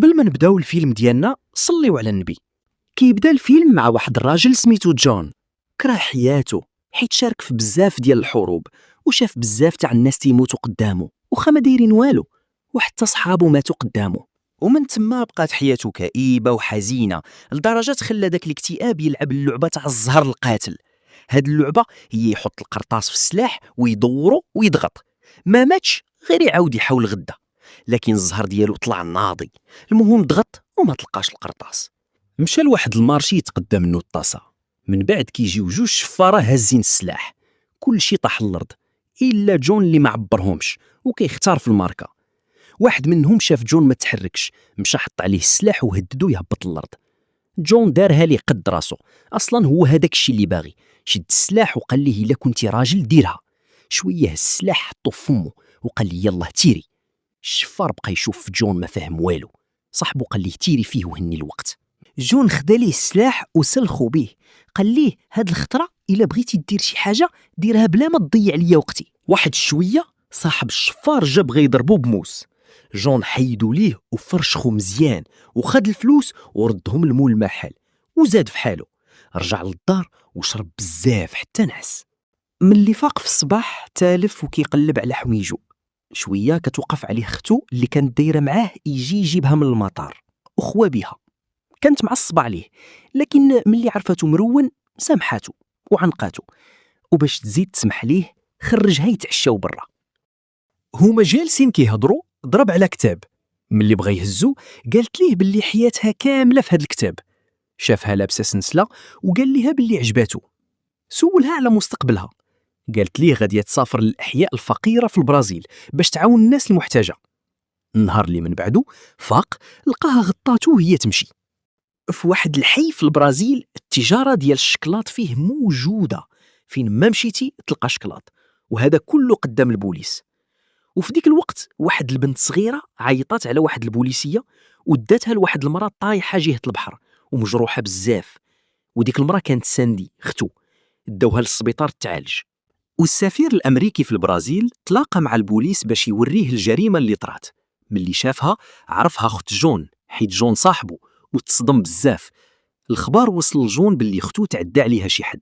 قبل ما نبداو الفيلم ديالنا صليو على النبي. كيبدا الفيلم مع واحد الراجل سميتو جون، كره حياته حيت شارك في بزاف ديال الحروب وشاف بزاف تاع الناس تيموتوا قدامه وخا ما دايرين والو، وحتى صحابو ماتوا قدامه. ومن تما بقات حياته كئيبه وحزينه لدرجه خلى داك الاكتئاب يلعب اللعبه تاع الزهر القاتل. هاد اللعبه هي يحط القرطاس في السلاح ويدورو ويضغط، ما ماتش غير يعاود يحاول غدا، لكن الزهر ديالو طلع ناضي. المهم ضغط وما تلقاش القرطاس. مشى لواحد المارشي يتقدى منه الطاسه، من بعد كيجيو جوج شفاره هازين السلاح، كلشي طاح الارض الا جون اللي ما عبرهمش وكيختار في الماركه. واحد منهم شاف جون ما تحركش، مشى حط عليه السلاح وهددو يهبط الارض. جون دارها ليه قد راسو، اصلا هو هذاك الشيء اللي باغي. شد السلاح وقال ليه الا كنتي راجل ديرها. شويه السلاح حطو في فمو وقال لي يلا تيري. الشفار بقى يشوف في جون ما فهم والو، صاحبو قال ليه تيري فيه وهني الوقت. جون خدا ليه السلاح وسلخو بيه، قال ليه هاد الخطره الا بغيتي دير شي حاجه ديرها بلا ما تضيع ليا وقتي. واحد شويه صاحب الشفار جا بغا يضربو بموس، جون حيدو ليه وفرشخو مزيان وخد الفلوس وردهم لمول المحل وزاد في حاله. رجع للدار وشرب بزاف حتى نعس. ملي فاق في الصباح تالف وكيقلب على حويجو، شويه كتوقف عليه اختو اللي كانت دايره معاه يجي يجيبها من المطار وخوا بها. كانت معصبه عليه، لكن ملي عرفتو مرون سامحاتو وعنقاتو، وباش تزيد تسمح ليه خرجها يتعشاو برا. هما جالسين كيهضروا ضرب على كتاب، ملي بغا يهزو قالت ليه باللي حياتها كامله في هاد الكتاب. شافها لابسه سنسله وقال ليها باللي عجباتو. سولها على مستقبلها، قالت ليه غاديه تسافر للاحياء الفقيره في البرازيل باش تعاون الناس المحتاجه. النهار اللي من بعدو فاق لقاها غطاتو وهي تمشي. في واحد الحي في البرازيل التجاره ديال الشكلاط فيه موجوده، فين ما مشيتي تلقى شكلاط، وهذا كله قدام البوليس. وفي ديك الوقت واحد البنت صغيره عيطات على واحد البوليسيه وداتها لواحد المراه طايحه جهه البحر ومجروحه بزاف، وديك المراه كانت ساندي اختو. داوها للسبيطار تعالج. والسفير الامريكي في البرازيل تلاقى مع البوليس باش يوريه الجريمه اللي طرات. ملي شافها عرفها اخت جون حيت جون صاحبه وتصدم بزاف. الخبار وصل لجون باللي اختو تعدى عليها شي حد.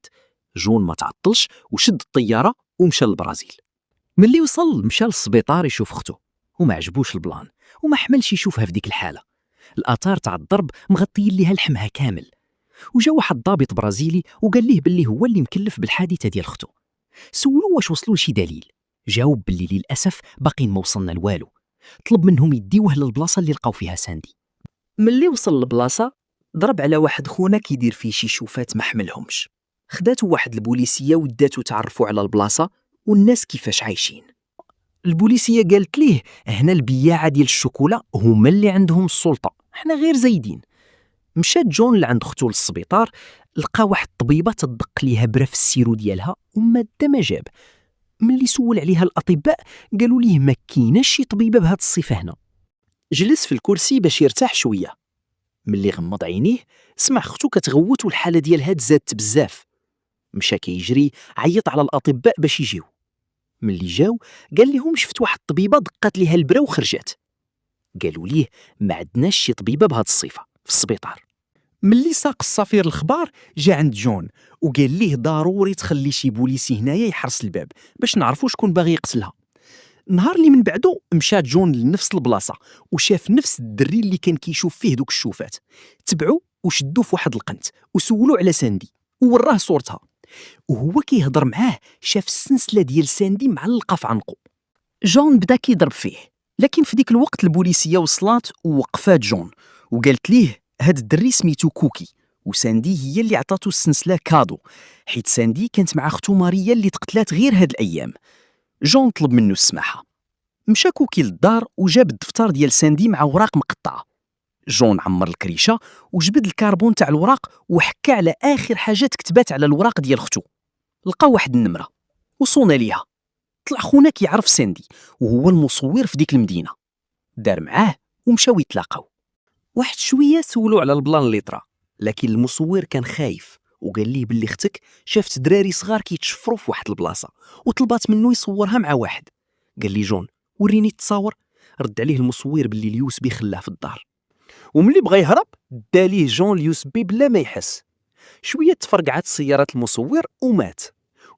جون ما تعطلش وشد الطياره ومشى للبرازيل. ملي وصل مشى للسبيطار يشوف اختو وما عجبوش البلان وما حملش يشوفها في ديك الحاله. الاثار تاع الضرب مغطيين ليها لحمها كامل. وجا واحد الضابط برازيلي وقال ليه باللي هو اللي مكلف بالحادثه ديال اختو. سولو واش وصلوا لشي دليل، جاوب باللي للاسف باقين ما وصلنا لوالو. طلب منهم يديوه للبلاصه اللي لقاو فيها ساندي. ملي وصل للبلاصه ضرب على واحد خونا كيدير فيه شي شوفات ما حملهمش. خداتو واحد البوليسيه وداتو تعرفوا على البلاصه والناس كيفاش عايشين. البوليسيه قالت ليه هنا البياعه ديال الشوكولا هما اللي عندهم السلطه، حنا غير زايدين. مشات جون لعند اختو للسبيطار، لقى واحد الطبيبه تدق ليها برا في السيرو ديالها وما دا ما جاب. ملي سول عليها الاطباء قالوا ليه ما كايناش شي طبيبه بهاد الصفه هنا. جلس في الكرسي باش يرتاح شويه. ملي غمض عينيه سمع اختو كتغوت والحاله ديالها تزادت بزاف. مشى كيجري عيط على الاطباء باش يجيو. ملي جاو قال لهم شفت واحد الطبيبه دقات ليها البرا وخرجات. قالوا ليه ما عندناش شي طبيبه بهاد الصفه في السبيطار. ملي ساق السفير الخبار جا عند جون وقال ليه ضروري تخلي شي بوليسي هنايا يحرس الباب باش نعرفوا شكون باغي يقتلها. النهار اللي من بعدو مشى جون لنفس البلاصه وشاف نفس الدري اللي كان كيشوف فيه دوك الشوفات. تبعو وشدوه في واحد القنت وسولوا على ساندي ووراه صورتها. وهو كيهضر معاه شاف السنسله ديال ساندي معلقه في عنقه. جون بدا كيضرب فيه، لكن في ديك الوقت البوليسيه وصلات ووقفات جون وقالت ليه هاد الدري سميتو كوكي وساندي هي اللي عطاتو السنسله كادو حيت ساندي كانت مع اختو ماريا اللي تقتلات غير هاد الايام. جون طلب منه السماحه. مشى كوكي للدار وجاب الدفتر ديال ساندي مع اوراق مقطعه. جون عمر الكريشه وجبد الكربون تاع الوراق وحكى على اخر حاجه كتبات على الوراق ديال اختو. لقى واحد النمره وصونا ليها. طلع خونا كيعرف ساندي وهو المصور في ديك المدينه. دار معاه ومشاو يتلاقاو. واحد شويه سولوا على البلان اللي طرا، لكن المصور كان خايف وقال ليه باللي اختك شافت دراري صغار كيتشفروا في واحد البلاصه وطلبات منه يصورها مع واحد. قال لي جون وريني التصاور. رد عليه المصور باللي اليوسبي خلاه في الدار. وملي بغى يهرب داليه جون اليو اس بي بلا ما يحس. شويه تفرقعت سياره المصور ومات،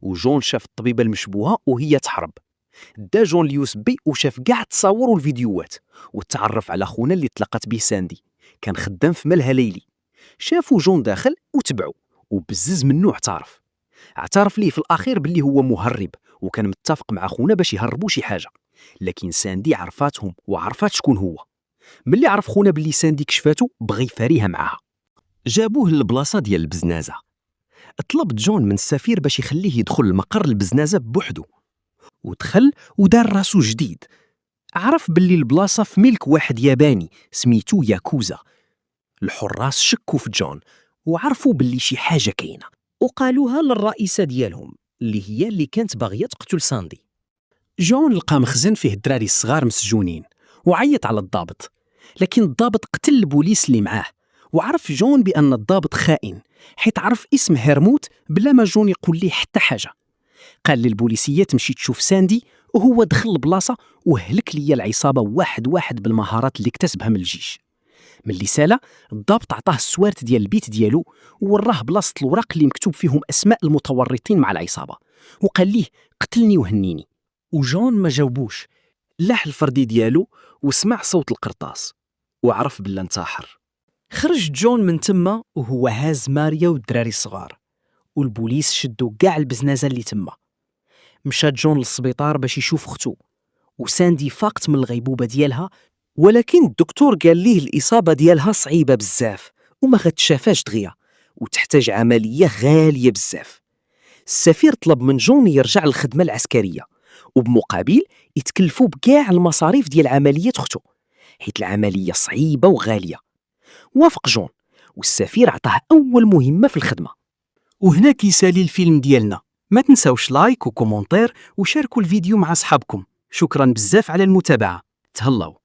وجون شاف الطبيبه المشبوهه وهي تحرب. دا جون اليو اس بي وشاف كاع التصاور والفيديوهات، وتعرف على خونا اللي تلاقات به ساندي، كان خدام في مالها ليلي. شافوا جون داخل وتبعوا، وبزز منه اعترف ليه في الاخير باللي هو مهرب، وكان متفق مع خونا باش يهربوا شي حاجه. لكن ساندي عرفاتهم وعرفات شكون هو. ملي عرف خونا باللي ساندي كشفاتو بغى يفاريها معاها. جابوه للبلاصه ديال البزنازه. طلب جون من السفير باش يخليه يدخل المقر البزنازه بوحدو، ودخل ودار راسو جديد. عرف باللي البلاصه في ملك واحد ياباني سميتو ياكوزا. الحراس شكوا في جون وعرفوا باللي شي حاجه كاينه، وقالوها للرئيسه ديالهم اللي كانت باغيه تقتل ساندي. جون لقى مخزن فيه الدراري الصغار مسجونين، وعيط على الضابط، لكن الضابط قتل البوليس اللي معاه. وعرف جون بأن الضابط خائن، حيت عرف اسم هرموت بلا ما جون يقول ليه حتى حاجة. قال للبوليسية تمشي تشوف ساندي، وهو دخل البلاصة وهلك ليا العصابة واحد واحد بالمهارات اللي اكتسبها من الجيش. ملي سالا الضابط عطاه السوارت ديال البيت ديالو، ووراه بلاصة الوراق اللي مكتوب فيهم أسماء المتورطين مع العصابة، وقال ليه قتلني وهنيني. وجون ما جاوبوش، لاح الفردي ديالو وسمع صوت القرطاس وعرف بلا انتحر. خرج جون من تما وهو هاز ماريا والدراري الصغار، والبوليس شدوا كاع البزنازه اللي تما. مشى جون للسبيطار باش يشوف اختو، وساندي فاقت من الغيبوبه ديالها، ولكن الدكتور قال ليه الاصابه ديالها صعيبه بزاف وما غتشافاش دغيا، وتحتاج عمليه غاليه بزاف. السفير طلب من جون يرجع للخدمه العسكريه، وبمقابل يتكلفوا بكاع المصاريف ديال عمليه اختو، حيت العمليه صعيبه وغاليه. وافق جون، والسفير عطاه اول مهمه في الخدمه. وهنا كيسالي الفيلم ديالنا. ما تنساوش لايك وكومونتير وشاركوا الفيديو مع صحابكم. شكرا بزاف على المتابعه. تهلاو.